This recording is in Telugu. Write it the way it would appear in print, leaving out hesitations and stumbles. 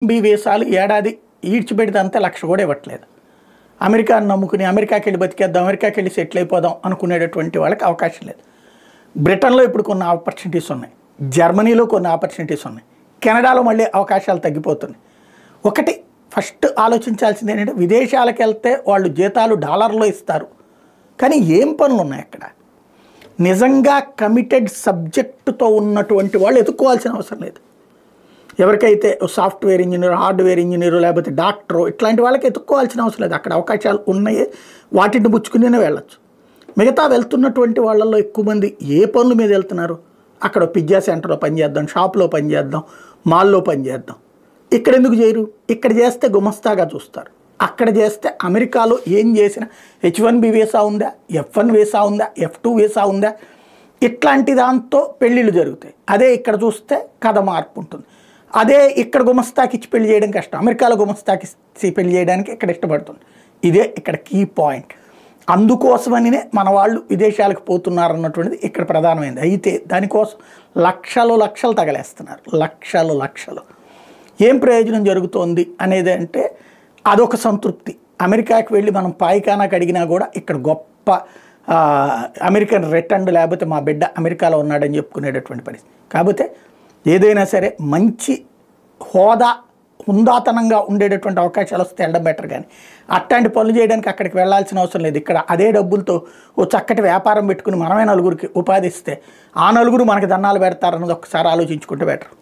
వీసాలు ఏడాది ఈడ్చిపెడితే అంతే 1,00,000 కూడా ఇవ్వట్లేదు. అమెరికాను నమ్ముకుని అమెరికాకి వెళ్ళి బతికేద్దాం, అమెరికాకి వెళ్ళి సెటిల్ అయిపోదాం అనుకునేటటువంటి వాళ్ళకి అవకాశం లేదు. బ్రిటన్లో ఇప్పుడు కొన్ని ఆపర్చునిటీస్ ఉన్నాయి, జర్మనీలో కొన్ని ఆపర్చునిటీస్ ఉన్నాయి, కెనడాలో మళ్ళీ అవకాశాలు తగ్గిపోతున్నాయి. ఒకటి ఫస్ట్ ఆలోచించాల్సింది ఏంటంటే, విదేశాలకు వెళ్తే వాళ్ళు జీతాలు డాలర్లో ఇస్తారు, కానీ ఏం పనులు ఉన్నాయి అక్కడ? నిజంగా కమిటెడ్ సబ్జెక్టుతో ఉన్నటువంటి వాళ్ళు ఎత్తుక్కోవాల్సిన అవసరం లేదు. ఎవరికైతే సాఫ్ట్వేర్ ఇంజనీర్, హార్డ్వేర్ ఇంజనీరు, లేకపోతే డాక్టరు, ఇట్లాంటి వాళ్ళకి ఎత్తుక్కోవాల్సిన అవసరం లేదు. అక్కడ అవకాశాలు ఉన్నాయి, వాటిని పుచ్చుకునే వెళ్ళచ్చు. మిగతా వెళ్తున్నటువంటి వాళ్ళల్లో ఎక్కువ మంది ఏ పనుల మీద వెళ్తున్నారు? అక్కడ పిజ్జా సెంటర్లో పనిచేద్దాం, షాప్లో పనిచేద్దాం, మాల్లో పనిచేద్దాం. ఇక్కడ ఎందుకు చేయరు? ఇక్కడ చేస్తే గుమస్తాగా చూస్తారు. అక్కడ చేస్తే అమెరికాలో ఏం చేసినా H1B వీసా ఉందా, F1 వీసా ఉందా, F2 వీసా ఉందా, ఇట్లాంటి దాంతో పెళ్ళిళ్ళు జరుగుతాయి. అదే ఇక్కడ చూస్తే కథ మార్పు ఉంటుంది. అదే ఇక్కడ గుమస్తాకి ఇచ్చి పెళ్లి చేయడం కష్టం, అమెరికాలో గుమస్తాకి ఇచ్చి పెళ్లి చేయడానికి ఇక్కడ ఇష్టపడుతుంది. ఇదే ఇక్కడ కీ పాయింట్. అందుకోసమనినే మన వాళ్ళు విదేశాలకు పోతున్నారు అన్నటువంటిది ఇక్కడ ప్రధానమైనది. అయితే దానికోసం లక్షలు తగలేస్తున్నారు, లక్షలు. ఏం ప్రయోజనం జరుగుతోంది అనేది అంటే అదొక సంతృప్తి. అమెరికాకి వెళ్ళి మనం పాయిఖానాకి అడిగినా కూడా ఇక్కడ గొప్ప అమెరికన్ రిటర్న్, లేకపోతే మా బిడ్డ అమెరికాలో ఉన్నాడని చెప్పుకునేటటువంటి పరిస్థితి. కాకపోతే ఏదైనా సరే మంచి హోదా, హుందాతనంగా ఉండేటటువంటి అవకాశాలు వస్తే వెళ్ళడం బెటర్. కానీ అట్లాంటి పనులు చేయడానికి అక్కడికి వెళ్ళాల్సిన అవసరం లేదు. ఇక్కడ అదే డబ్బులతో ఓ చక్కటి వ్యాపారం పెట్టుకుని మనమే నలుగురికి ఉపాధి ఇస్తే ఆ నలుగురు మనకి దన్నాలు పెడతారన్నది ఒకసారి ఆలోచించుకుంటే బెటర్.